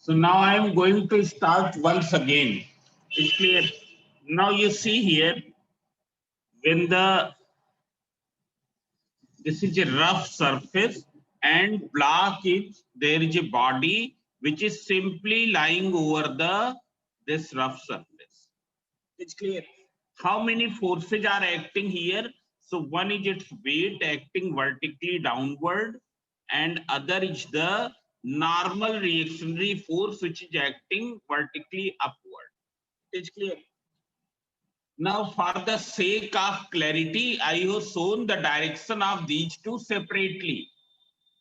So now I am going to start once again. It's clear. Now you see here, when this is a rough surface and block is there is a body which is simply lying over this rough surface. It's clear. How many forces are acting here? So one is its weight acting vertically downward, and other is the normal reactionary force which is acting vertically upward. It's clear. Now, for the sake of clarity, I have shown the direction of these two separately.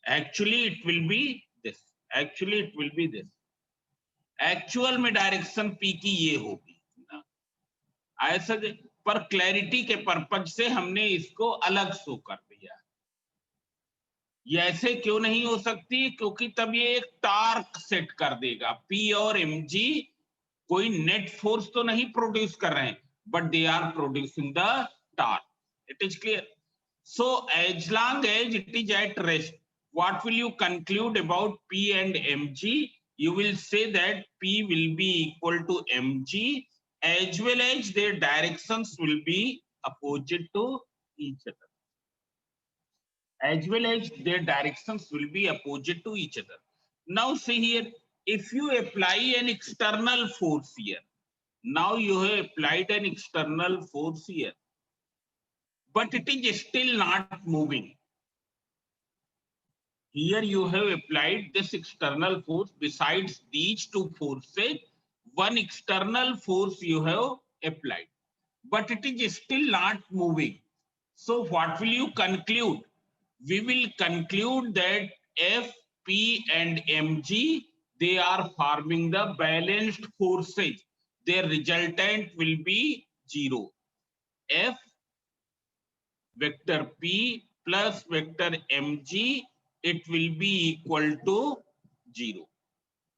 Actually, it will be this. Actually, it will be this. Actual में direction P की ये होगी ऐसा, पर clarity के purpose से हमने इसको अलग शो कर दिया। ये ऐसे क्यों नहीं हो सकती? क्योंकि तब ये एक टार्क सेट कर देगा। पी और mg कोई नेट फोर्स तो नहीं प्रोड्यूस कर रहे हैं, but they are producing the torque. It is clear. So as long as it is at rest, what will you conclude about P and mg? You will say that P will be equal to mg, as well as their directions will be opposite to each other. As well as their directions will be opposite to each other. Now see here, if you apply an external force here, now you have applied an external force here, but it is still not moving. Here you have applied this external force. Besides these two forces, one external force you have applied, but it is still not moving. So what will you conclude? We will conclude that F, P and mg, they are forming the balanced forces. Their resultant will be 0. F vector P plus vector mg, it will be equal to 0.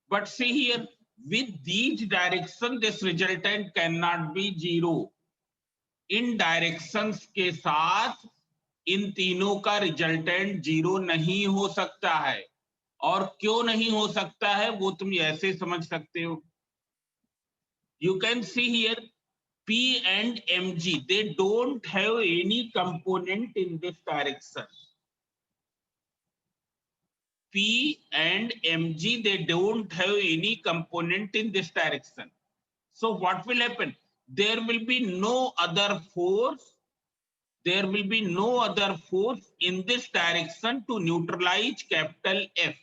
But see here, with these direction, this resultant cannot be 0. In directions के साथ इन तीनों का resultant 0 नहीं हो सकता है। और क्यों नहीं हो सकता है वो तुम ऐसे समझ सकते हो। You can see here P and mg, they don't have any component in this direction. P and mg, they don't have any component in this direction. So what will happen? There will be no other force. There will be no other force in this direction to neutralize capital F.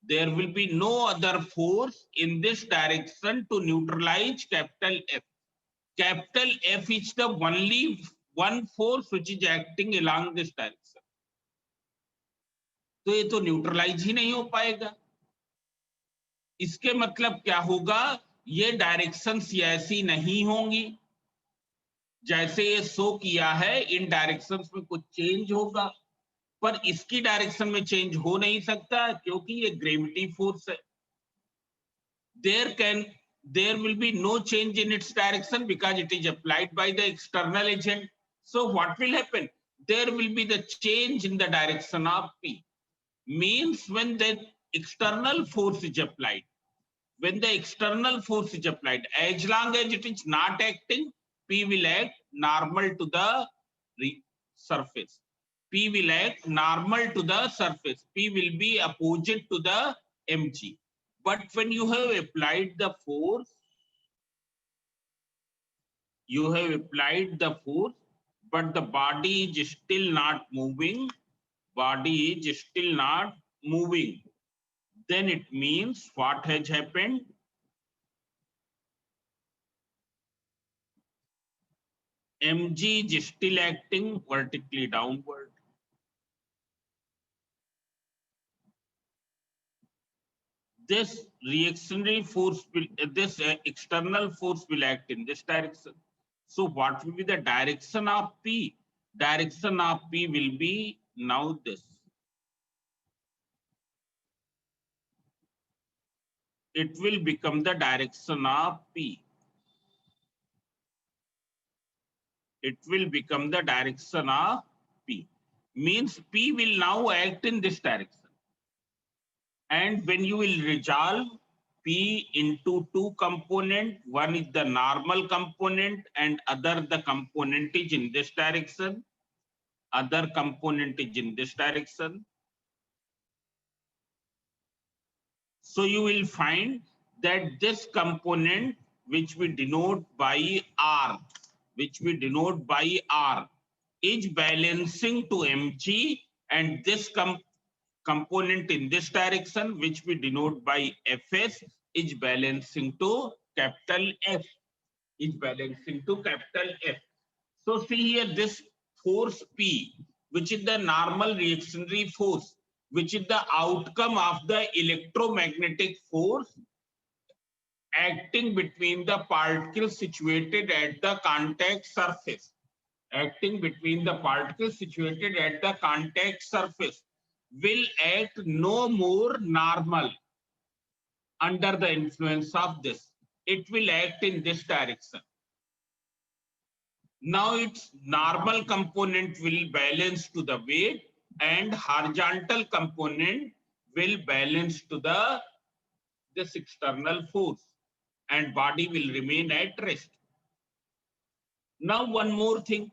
There will be no other force in this direction to neutralize capital F. Capital F is the only one force which is acting along this direction. तो ये तो neutralise ही नहीं हो पाएगा। इसके मतलब क्या होगा? ये डायरेक्शंस ऐसी नहीं होंगी जैसे ये शो किया है। इन डायरेक्शंस में कुछ चेंज होगा, पर इसकी डायरेक्शन में चेंज हो नहीं सकता क्योंकि ये ग्रेविटी फोर्स है। There will be no change in its direction because it is applied by the external agent. So what will happen? There will be the change in the direction of P. Means when the external force is applied, as long as it is not acting, P will act normal to the surface. P will act normal to the surface. P will be opposite to the mg. But when you have applied the force, but the body is still not moving. Then it means what has happened? mg is still acting vertically downward. This reactionary force will, this external force will act in this direction. So what will be the direction of P? Direction of P will be now this. It will become the direction of P. It will become the direction of P. Means P will now act in this direction. And when you will resolve P into two component. One is the normal component and other the component is in this direction. Other component is in this direction. So you will find that this component which we denote by R, is balancing to mg, and this component in this direction which we denote by fs is balancing to capital F, So see here this force P, which is the normal reactionary force, which is the outcome of the electromagnetic force acting between the particles situated at the contact surface. Will act no more normal under the influence of this. It will act in this direction. Now its normal component will balance to the weight and horizontal component will balance to this external force, and body will remain at rest. Now one more thing.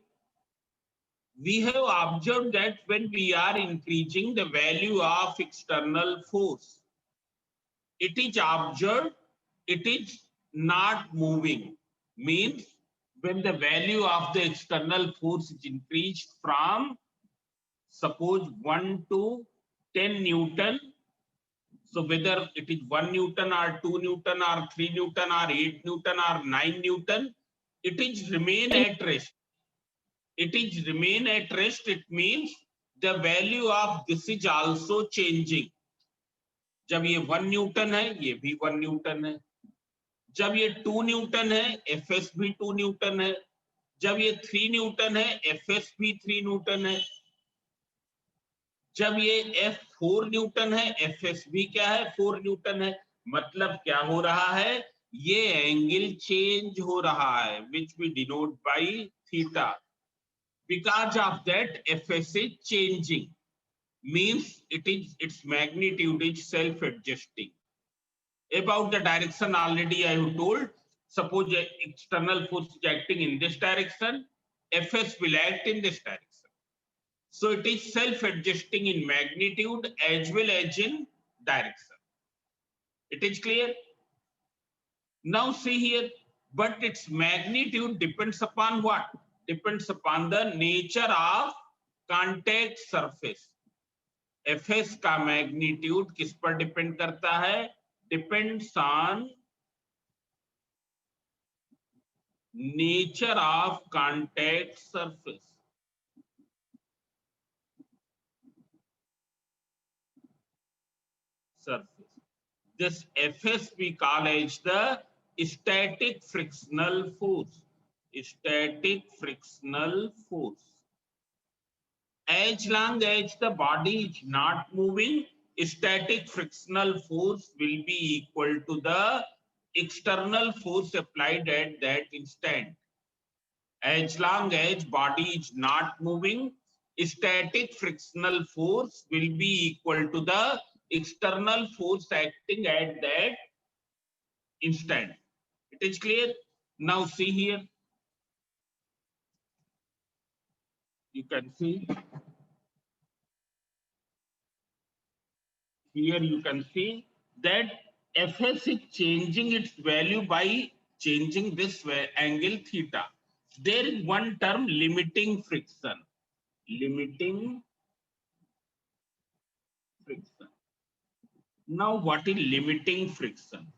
We have observed that when we are increasing the value of external force, it is observed it is not moving. Means when the value of the external force is increased from suppose 1 to 10 Newton. So whether it is 1 Newton or 2 Newton or 3 Newton or 8 Newton or 9 Newton, it is remain at rest. It means the value of this is also changing. जब ये 1 Newton है ये भी 1 Newton है, जब ये 2 Newton है FS भी 2 न्यूटन है, जब ये 3 न्यूटन है एफएस भी 3 न्यूटन है, जब ये एफ 4 न्यूटन है एफएस भी क्या है 4 न्यूटन है. मतलब क्या हो रहा है, ये एंगल चेंज हो रहा है which we denote by theta. Because of that fs is changing, means its magnitude is self adjusting. About the direction already I have told. Suppose external force is acting in this direction, fs will act in this direction. So it is self adjusting in magnitude as well as in direction. It is clear? Now see here, but its magnitude depends upon what? Depends upon the nature of contact surface. fs का magnitude किस पर depend करता है? Depends on nature of contact surface. This fs we call as the static frictional force. As long as the body is not moving, static frictional force will be equal to the external force applied at that instant. As long as body is not moving, static frictional force will be equal to the external force acting at that instant. It is clear? Now see here. You can see. Here you can see that fs is changing its value by changing this angle theta. There is one term, limiting friction. Now what is limiting friction?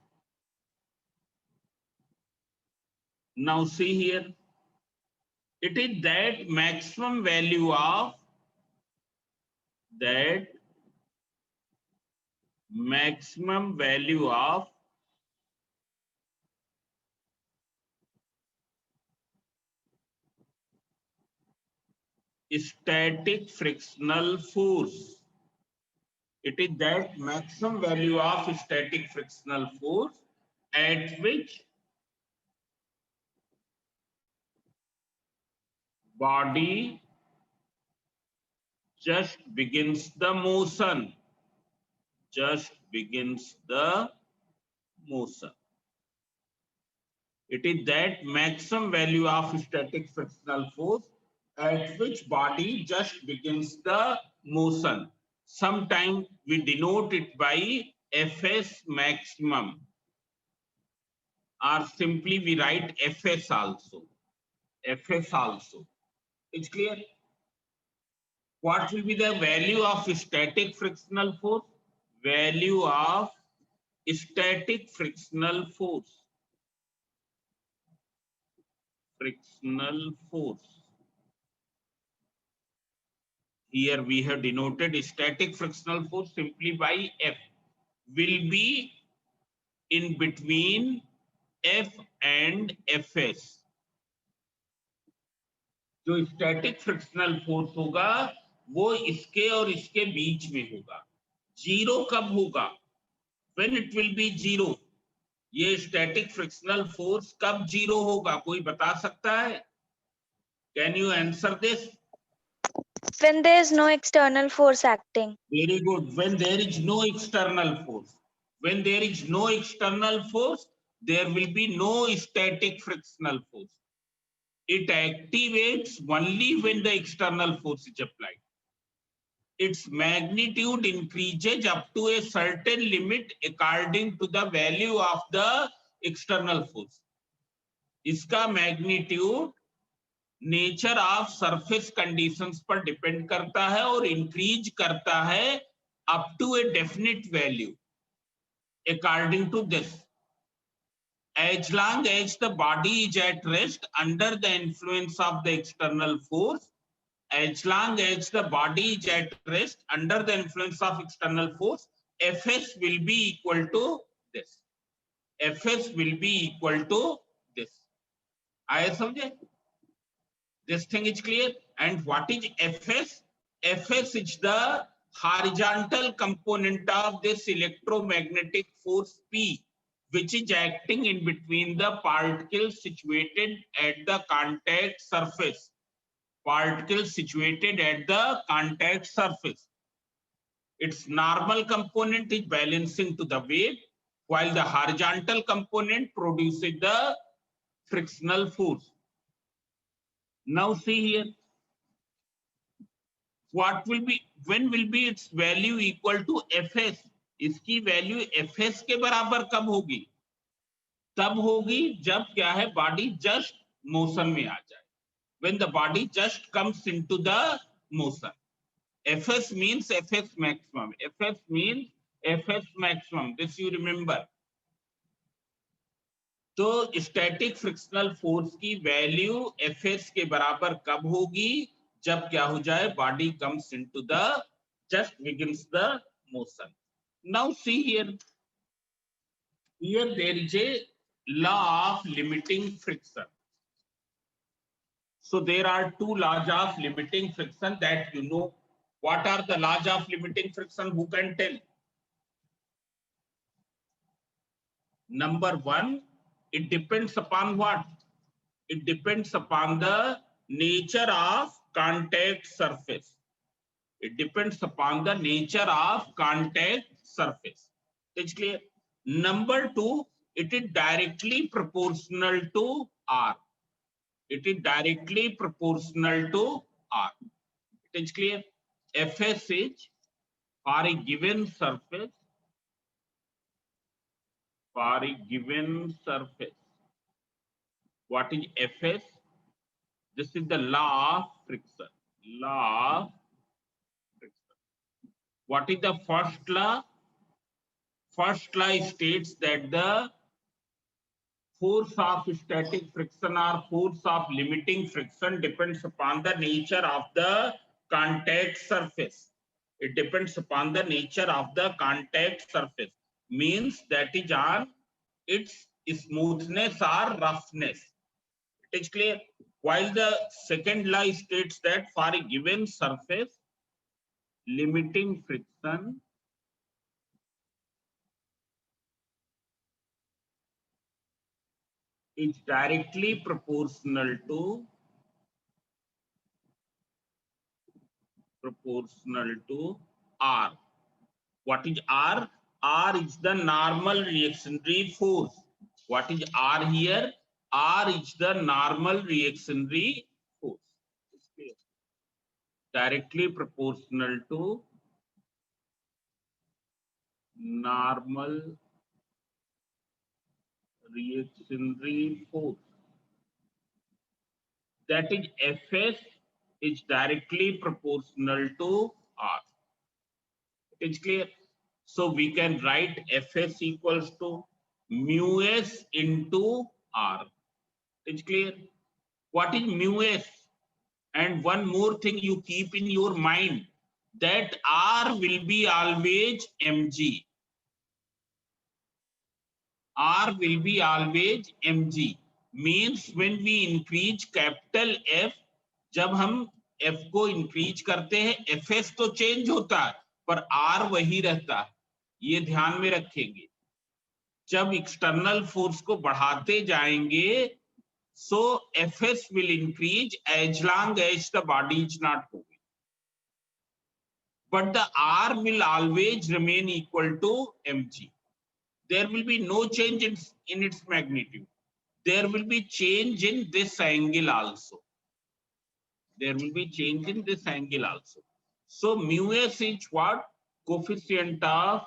Now see here, it is that maximum value of static frictional force. It is that maximum value of static frictional force at which body just begins the motion. motion. It is that maximum value of static frictional force at which body just begins the motion. Sometimes we denote it by Fs maximum, or simply we write Fs also. Fs also. It's clear? What will be the value of static frictional force? Value of static frictional force. Frictional force. Here we have denoted static frictional force simply by F. Will be in between F and Fs. जो static frictional force होगा वो इसके और इसके बीच में होगा. Zero कब होगा? When it will be zero. ये स्टैटिक फ्रिक्शनल फोर्स कब जीरो होगा? कोई बता सकता है? Can you answer this? When there is no external force acting. Very good. When there is no external force. When there is no external force, there will be no static frictional force. It activates only when the external force is applied. Its magnitude increases up to a certain limit according to the value of the external force. इसका magnitude nature of surface conditions पर depend करता है और increase करता है up to a definite value according to this. As long as the body is at rest under the influence of the external force, as long as the body is at rest under the influence of external force, Fs will be equal to this. Fs will be equal to this. आया समझे? This thing is clear. And what is Fs? Fs is the horizontal component of this electromagnetic force P, which is acting in between the particles situated at the contact surface. Particles situated at the contact surface. Its normal component is balancing to the wave, while the horizontal component produces the frictional force. Now see here, what will be, when will be its value equal to Fs? इसकी value Fs के बराबर कब होगी? तब होगी जब क्या है, बॉडी जस्ट मोशन में आ जाए. When the body just comes into the motion. Fs means Fs maximum. Fs means Fs maximum. This you remember. तो स्टैटिक फ्रिक्शनल फोर्स की वैल्यू Fs के बराबर कब होगी? जब क्या हो जाए, body comes into the just begins the motion. Now see here, there is a law of limiting friction. So there are two laws of limiting friction that you know. What are the laws of limiting friction? Who can tell? Number one, it depends upon what? It depends upon the nature of contact surface. It depends upon the nature of contact surface. It's clear. Number two, it is directly proportional to R. It is directly proportional to R. It is clear. Fs is for a given surface. For a given surface. What is Fs? This is the law of friction. Law of friction. What is the first law? First law states that the force of static friction or force of limiting friction depends upon the nature of the contact surface. It depends upon the nature of the contact surface. Means that is on its smoothness or roughness. It is clear. While the second law states that for a given surface, limiting friction is directly proportional to R. What is R? R is the normal reactionary force. What is R here? R is the normal reactionary force. Directly proportional to normal reactionary force. That is Fs is directly proportional to R. It is clear. So we can write Fs equals to mu s into R. It is clear. What is mu s? And one more thing you keep in your mind, that R will be always mg. R will be always mg. Means when we increase capital F, जब हम F को increase करते हैं, Fs तो change होता है पर R वही रहता है. ये ध्यान में रखेंगे. जब external force को बढ़ाते जाएंगे, so Fs will increase as long as the body is not moving. But the R will always remain equal to mg. There will be no change in its magnitude. There will be change in this angle also. There will be change in this angle also. So mu s is what? Coefficient of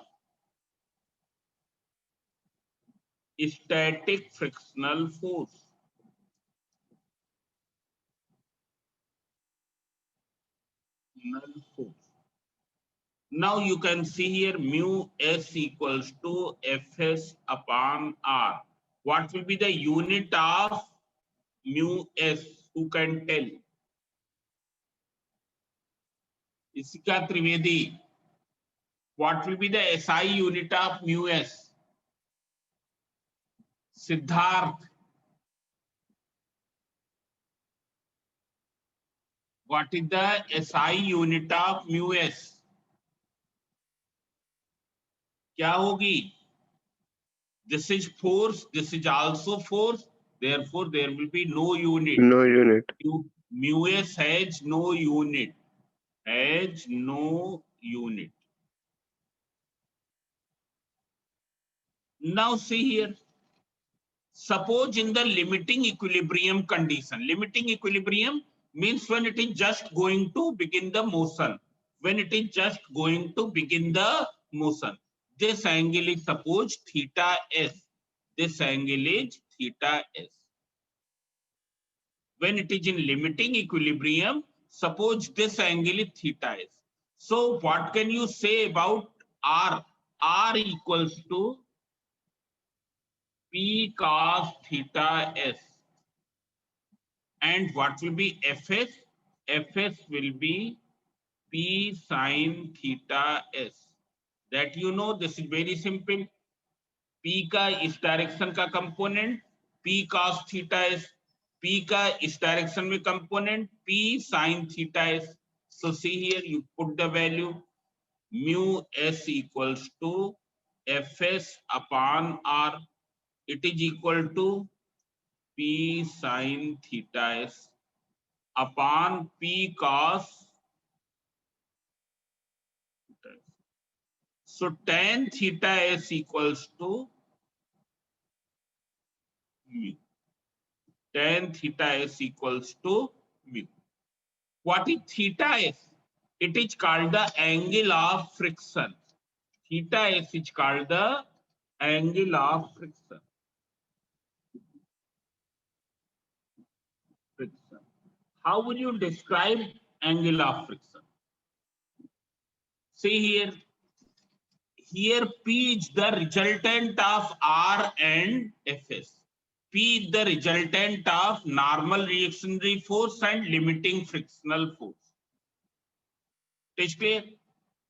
static frictional force. Now you can see here mu s equals to Fs upon R. What will be the unit of mu s? Who can tell? Isika Trivedi. What will be the SI unit of mu s? Siddharth. What is the SI unit of mu s? क्या होगी? This is force, this is also force, therefore there will be no unit. No unit. Mu s has no unit. Has no unit. Now see here. Suppose in the limiting equilibrium condition. Limiting equilibrium means when it is just going to begin the motion. When it is just going to begin the motion. This angle is suppose theta s. This angle is theta s. When it is in limiting equilibrium, suppose this angle is theta s. So what can you say about R? R equals to P cos theta s. And what will be Fs? Fs will be P sin theta s. That you know, this is very simple. P का इस direction का component P cos theta s. P का इस direction में component P sin theta s. So see here, you put the value mu s equals to Fs upon R. It is equal to P sin theta s upon P cos. So tan theta s equals to mu. Tan theta s equals to mu. What is theta s? It is called the angle of friction. Theta s is called the angle of friction. How would you describe angle of friction? See here. Here P is the resultant of R and Fs. P is the resultant of normal reactionary force and limiting frictional force. Is clear?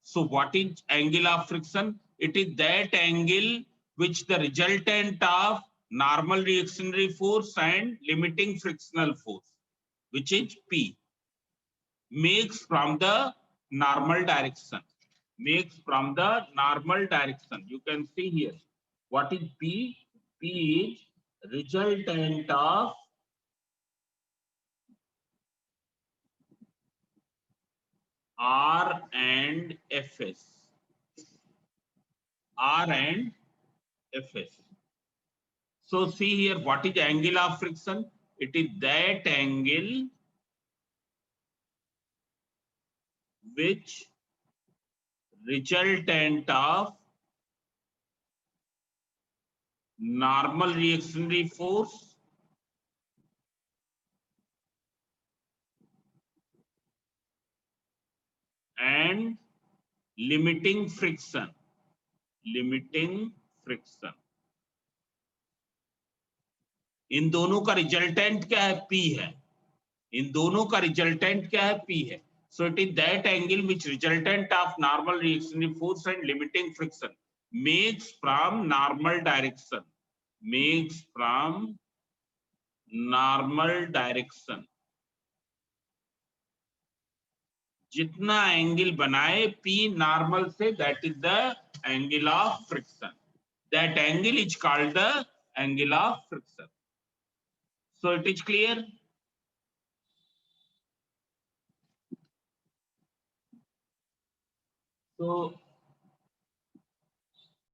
So what is angle of friction? It is that angle which the resultant of normal reactionary force and limiting frictional force, which is P, makes from the normal direction. Makes from the normal direction. You can see here. What is P? P is resultant of R and Fs. R and Fs. So see here, what is angle of friction? It is that angle which resultant of normal reactionary force and limiting friction. Limiting friction. इन दोनों का resultant क्या है? P है. इन दोनों का resultant क्या है? P है. So it is that angle which resultant of normal reactionary force and limiting friction makes from normal direction. Makes from normal direction. जितना एंगल बनाए P normal से, that is the angle of friction. That angle is called the angle of friction. So it is clear. So